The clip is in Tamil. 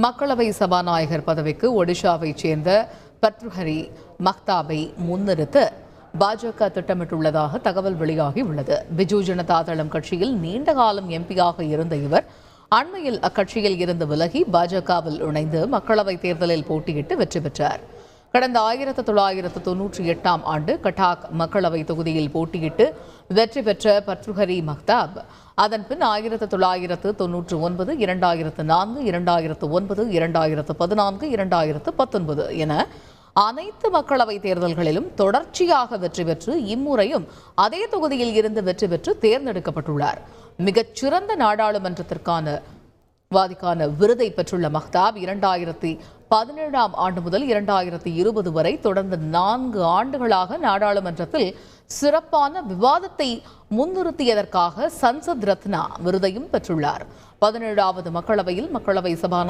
மக்களவை சபாநாயகர் பதவிக்கு ஒடிஷாவைச் சேர்ந்த பர்த்ருஹரி மக்தாபை முன்னிறுத்த பாஜக திட்டமிட்டுள்ளதாக தகவல் வெளியாகியுள்ளது. பிஜு ஜனதா தளம் கட்சியில் நீண்ட காலம் எம்பியாக இருந்த இவர் அண்மையில் அக்கட்சியில் இருந்து விலகி பாஜகவில் இணைந்து மக்களவைத் தேர்தலில் போட்டியிட்டு வெற்றி பெற்றார். கடந்த 1998ஆம் ஆண்டு கட்டாக் மக்களவை தொகுதியில் போட்டியிட்டு வெற்றி பெற்ற பர்த்ருஹரி மக்தாப் அதன்பின் 1999, 2004, 2009, 2014, 2019 என அனைத்து மக்களவை தேர்தல்களிலும் தொடர்ச்சியாக வெற்றி பெற்று இம்முறையும் அதே தொகுதியில் இருந்து வெற்றி பெற்று தேர்ந்தெடுக்கப்பட்டுள்ளார். மிகச்சிறந்த நாடாளுமன்றத்திற்கான விருதை பெற்றுள்ள மக்தாப் 2017ஆம் ஆண்டு முதல் 2020 வரை தொடர்ந்து 4 ஆண்டுகளாக நாடாளுமன்றத்தில் சிறப்பான விவாதத்தை முன்னிறுத்தியதற்காக சன்சத் ரத்னா விருதையும் பெற்றுள்ளார். 17வது மக்களவை சபாநாயகர்